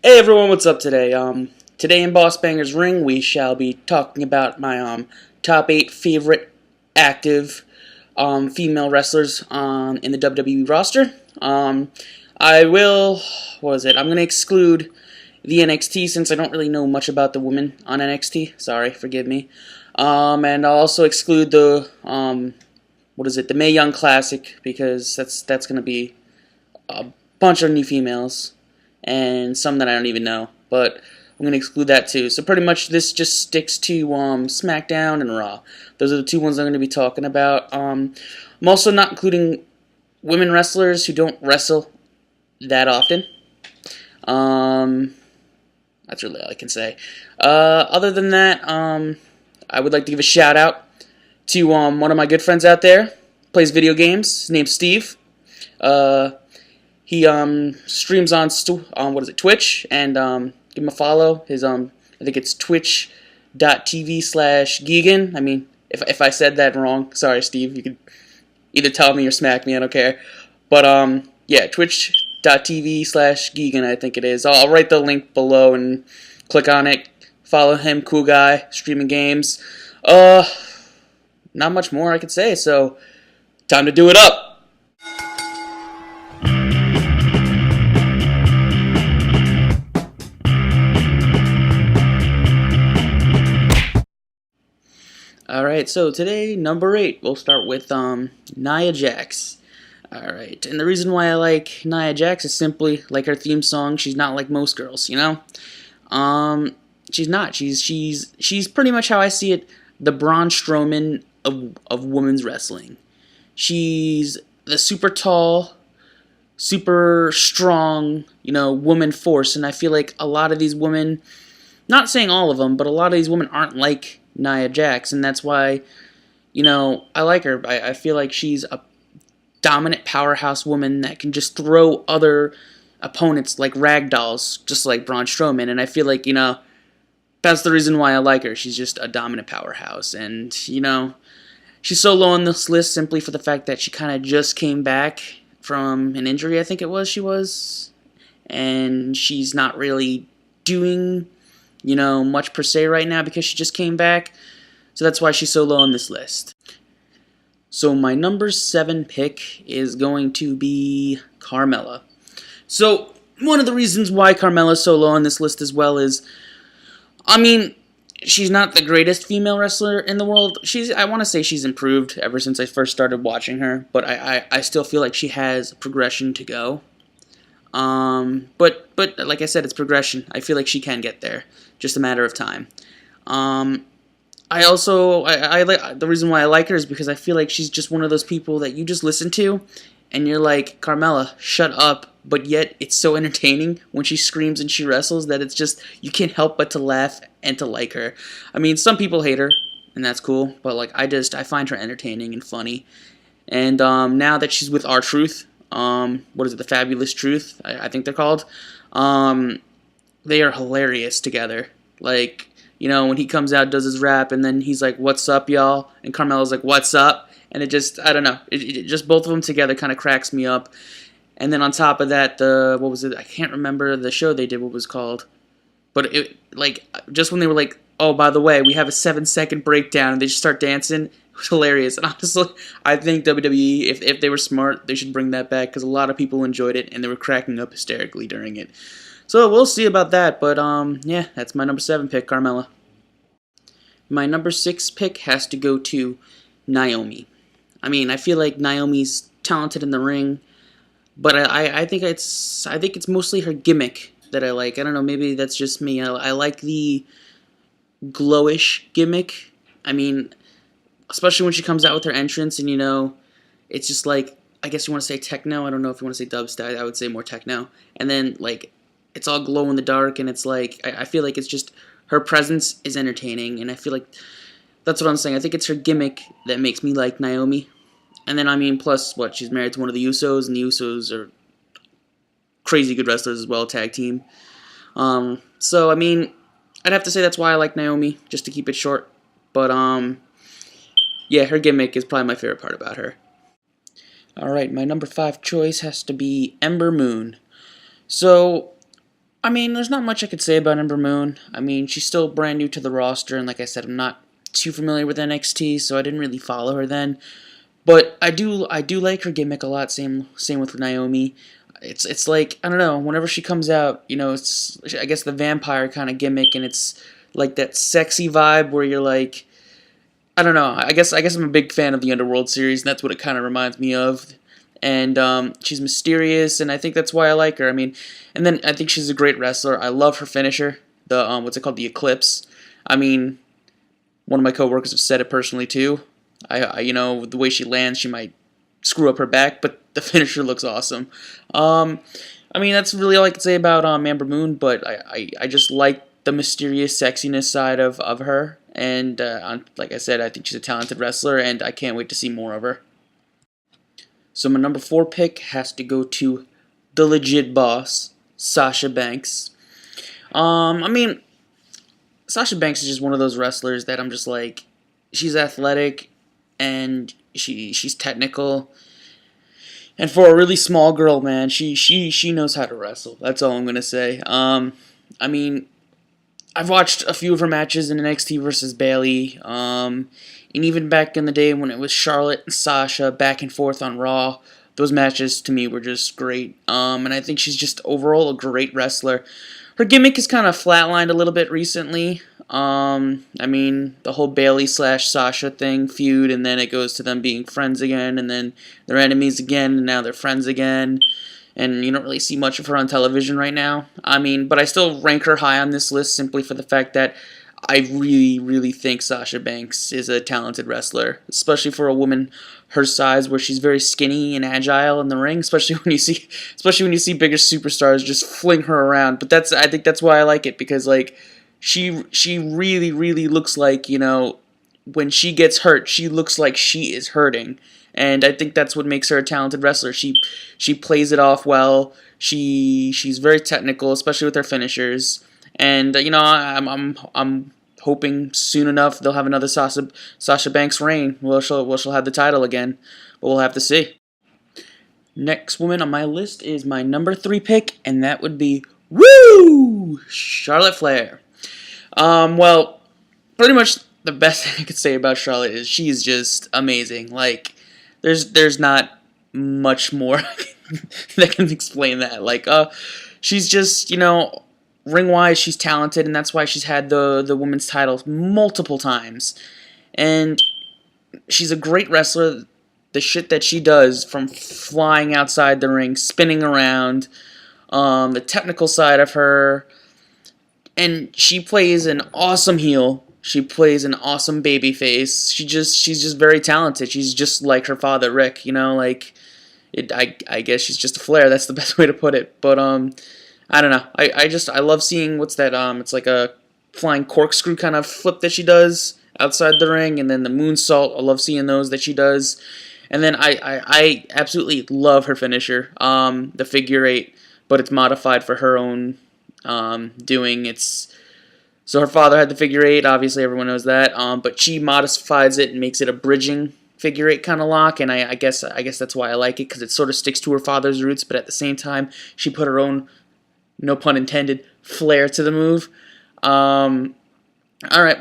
Hey everyone, what's up today? Today in Boss Banger's Ring, we shall be talking about my top 8 favorite active female wrestlers in the WWE roster. I will, what is it? I'm gonna exclude the NXT since I don't really know much about the women on NXT. Sorry, forgive me. And I'll also exclude the the Mae Young Classic because that's gonna be a bunch of new females and some that I don't even know. But I'm going to exclude that too. So pretty much this just sticks to SmackDown and Raw. Those are the two ones I'm going to be talking about. I'm also not including women wrestlers who don't wrestle that often. That's really all I can say. Other than that, I would like to give a shout out to one of my good friends out there. Plays video games. His name's Steve. He streams on Twitch, and give him a follow. His I think it's twitch.tv/Geegan. I mean, if I said that wrong, sorry, Steve. You could either tell me or smack me. I don't care. But yeah, twitch.tv/Geegan. I think it is. I'll write the link below and click on it. Follow him. Cool guy. Streaming games. Not much more I could say. So time to do it up. Alright, so today, number 8, we'll start with Nia Jax. Alright, and the reason why I like Nia Jax is simply, like her theme song, she's not like most girls, you know? She's not. She's pretty much how I see it, the Braun Strowman of women's wrestling. She's the super tall, super strong, woman force, and I feel like a lot of these women, not saying all of them, but a lot of these women aren't like Nia Jax, and that's why, I like her. I feel like she's a dominant powerhouse woman that can just throw other opponents like rag dolls, just like Braun Strowman, and I feel like, that's the reason why I like her. She's just a dominant powerhouse, and, she's so low on this list simply for the fact that she kind of just came back from an injury, I think it was, and she's not really doing much per se right now because she just came back. So that's why she's so low on this list. So my number 7 pick is going to be Carmella. So one of the reasons why Carmella's so low on this list as well is, she's not the greatest female wrestler in the world. I want to say she's improved ever since I first started watching her, but I still feel like she has progression to go. But like I said, it's progression. I feel like she can get there, just a matter of time. I like the reason why I like her is because I feel like she's just one of those people that you just listen to, and you're like, Carmella, shut up. But yet it's so entertaining when she screams and she wrestles that it's just you can't help but to laugh and to like her. Some people hate her, and that's cool. But like I find her entertaining and funny. And now that she's with R-Truth. The Fabulous Truth, I think they're called. They are hilarious together. Like, when he comes out, does his rap, and then he's like, "What's up, y'all?" And Carmella's like, "What's up?" And it just, I don't know, it just both of them together kind of cracks me up. And then on top of that, I can't remember the show they did, what it was called. But just when they were like, "Oh, by the way, we have a 7-second breakdown," and they just start dancing. It was hilarious. And honestly, I think WWE, if they were smart, they should bring that back because a lot of people enjoyed it and they were cracking up hysterically during it. So we'll see about that. But yeah, that's my number 7 pick, Carmella. My number 6 pick has to go to Naomi. I feel like Naomi's talented in the ring, but I think it's mostly her gimmick that I like. I don't know, maybe that's just me. I like the glowish gimmick. Especially when she comes out with her entrance and, it's just like, I guess you want to say techno. I don't know if you want to say dubstep. I would say more techno. And then, it's all glow in the dark, and it's like, I feel like it's just, her presence is entertaining, and I feel like, that's what I'm saying. I think it's her gimmick that makes me like Naomi. And then, plus, she's married to one of the Usos, and the Usos are crazy good wrestlers as well, tag team. So, I'd have to say that's why I like Naomi, just to keep it short. But, yeah, her gimmick is probably my favorite part about her. Alright, my number 5 choice has to be Ember Moon. So, I mean, there's not much I could say about Ember Moon. I mean, she's still brand new to the roster, and like I said, I'm not too familiar with NXT, so I didn't really follow her then. But I do like her gimmick a lot. Same with Naomi. It's like, I don't know. Whenever she comes out, it's, I guess, the vampire kind of gimmick, and it's like that sexy vibe where you're like, I don't know. I guess I'm a big fan of the Underworld series, and that's what it kind of reminds me of. And she's mysterious, and I think that's why I like her. I mean, and then I think she's a great wrestler. I love her finisher, the what's it called, the Eclipse. I mean, one of my coworkers have said it personally too. The way she lands, she might screw up her back, but the finisher looks awesome. Um, I mean, that's really all I can say about Amber Moon, but I just like the mysterious sexiness side of her. And like I said, I think she's a talented wrestler, and I can't wait to see more of her. So my number 4 pick has to go to the legit boss, Sasha Banks. I mean, Sasha Banks is just one of those wrestlers that I'm just like, she's athletic and she's technical. And for a really small girl, man, she knows how to wrestle. That's all I'm gonna say. I mean, I've watched a few of her matches in NXT versus Bayley, and even back in the day when it was Charlotte and Sasha back and forth on Raw. Those matches to me were just great, and I think she's just overall a great wrestler. Her gimmick is kind of flatlined a little bit recently. I mean, the whole Bayley slash Sasha thing feud, and then it goes to them being friends again, and then they're enemies again, and now they're friends again. And you don't really see much of her on television right now. I mean, but I still rank her high on this list simply for the fact that I really, really think Sasha Banks is a talented wrestler, especially for a woman her size, where she's very skinny and agile in the ring. Especially when you see bigger superstars just fling her around. But I think that's why I like it, because like she really, really looks like, when she gets hurt, she looks like she is hurting. And I think that's what makes her a talented wrestler. She plays it off well. She's very technical, especially with her finishers. And I'm hoping soon enough they'll have another Sasha Banks reign. She'll have the title again, but we'll have to see. Next woman on my list is my number 3 pick, and that would be Charlotte Flair. Well, pretty much the best thing I could say about Charlotte is she's just amazing. Like, there's not much more that can explain that. Like, she's just, ring-wise, she's talented, and that's why she's had the women's titles multiple times. And she's a great wrestler. The shit that she does, from flying outside the ring, spinning around, the technical side of her, and she plays an awesome heel. She plays an awesome babyface. She's just very talented. She's just like her father, Rick. I guess she's just a Flair. That's the best way to put it. But I don't know. I love seeing what's that? It's like a flying corkscrew kind of flip that she does outside the ring, and then the moonsault. I love seeing those that she does. And then I absolutely love her finisher, the figure 8, but it's modified for her own doing. So her father had the figure 8, obviously everyone knows that, but she modifies it and makes it a bridging figure 8 kind of lock, and I guess that's why I like it, because it sort of sticks to her father's roots, but at the same time, she put her own, no pun intended, flair to the move. Alright,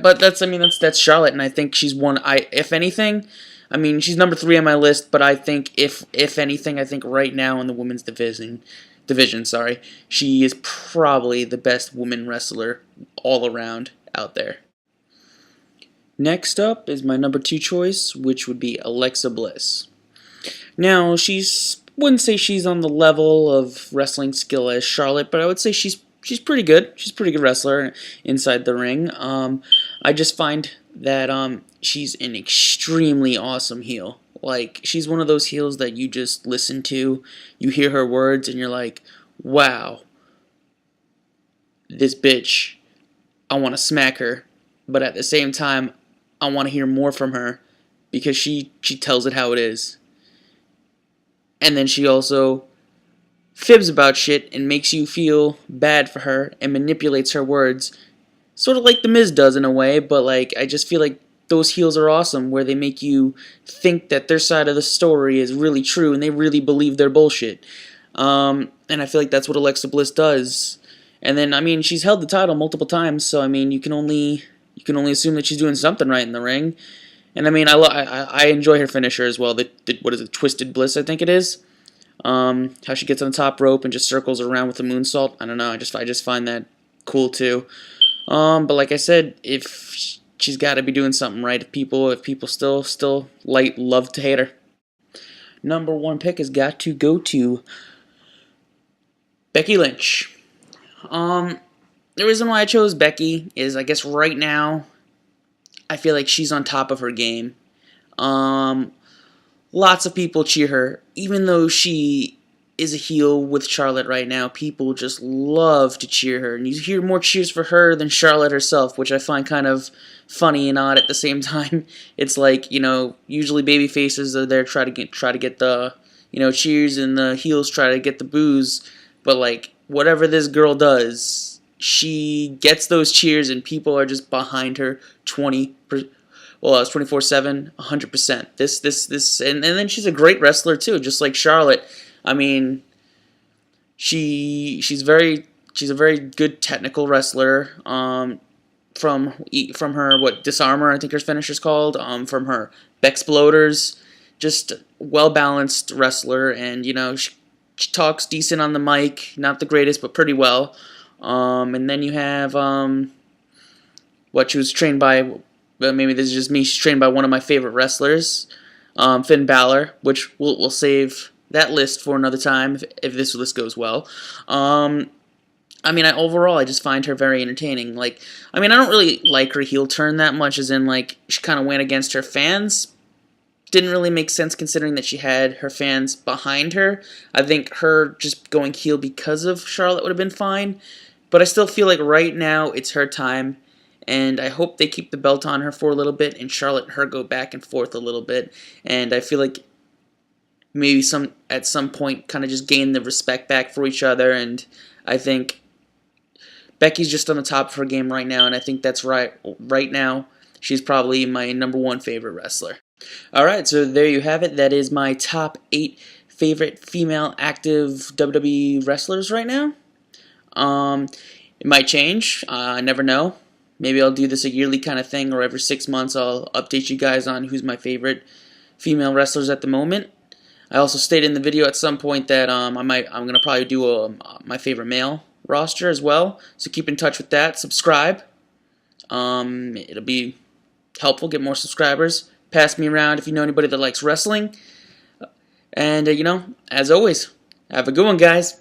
but that's Charlotte, and I think she's one, if anything, I mean, she's number 3 on my list, but I think if anything, I think right now in the women's division, she is probably the best woman wrestler all around out there. Next up is my number 2 choice, which would be Alexa Bliss. Now, wouldn't say she's on the level of wrestling skill as Charlotte, but I would say she's pretty good. She's a pretty good wrestler inside the ring. I just find that she's an extremely awesome heel. Like, she's one of those heels that you just listen to, you hear her words, and you're like, wow, this bitch, I want to smack her. But at the same time, I want to hear more from her, because she tells it how it is. And then she also fibs about shit and makes you feel bad for her and manipulates her words. Sort of like The Miz does in a way, but like I just feel like those heels are awesome, where they make you think that their side of the story is really true and they really believe their bullshit. And I feel like that's what Alexa Bliss does. And then, I mean, she's held the title multiple times, so I mean, you can only assume that she's doing something right in the ring. And I mean, I enjoy her finisher as well. The what is it, Twisted Bliss, I think it is. How she gets on the top rope and just circles around with the moonsault. I don't know. I just find that cool too. But like I said, if she's got to be doing something right, if people still love to hate her. Number one pick has got to go to Becky Lynch. The reason why I chose Becky is, I guess right now I feel like she's on top of her game. Um, Lots of people cheer her, even though she is a heel with Charlotte right now. People just love to cheer her, and you hear more cheers for her than Charlotte herself, which I find kind of funny and odd at the same time. It's like, usually baby faces are there try to get the cheers, and the heels try to get the boos. But like whatever this girl does, she gets those cheers, and people are just behind her 20%. Well, it's 24/7, 100%. And then she's a great wrestler too, just like Charlotte. I mean, she's a very good technical wrestler. From her Disarmer, I think her finisher's called. From her Bexploders, just well balanced wrestler, and she talks decent on the mic, not the greatest, but pretty well. And then you have what she was trained by. But maybe this is just me. She's trained by one of my favorite wrestlers, Finn Balor, which we'll save that list for another time if this list goes well. I mean, overall, I just find her very entertaining. Like, I mean, I don't really like her heel turn that much, as in, like, she kind of went against her fans. Didn't really make sense considering that she had her fans behind her. I think her just going heel because of Charlotte would have been fine. But I still feel like right now it's her time. And I hope they keep the belt on her for a little bit, and Charlotte and her go back and forth a little bit. And I feel like maybe at some point kind of just gain the respect back for each other. And I think Becky's just on the top of her game right now, and I think that's right. Right now, she's probably my number one favorite wrestler. All right, so there you have it. That is my top 8 favorite female active WWE wrestlers right now. It might change. I never know. Maybe I'll do this a yearly kind of thing, or every 6 months I'll update you guys on who's my favorite female wrestlers at the moment. I also stated in the video at some point that I'm gonna probably do my favorite male roster as well. So keep in touch with that. Subscribe. It'll be helpful. Get more subscribers. Pass me around if you know anybody that likes wrestling. And as always, have a good one, guys.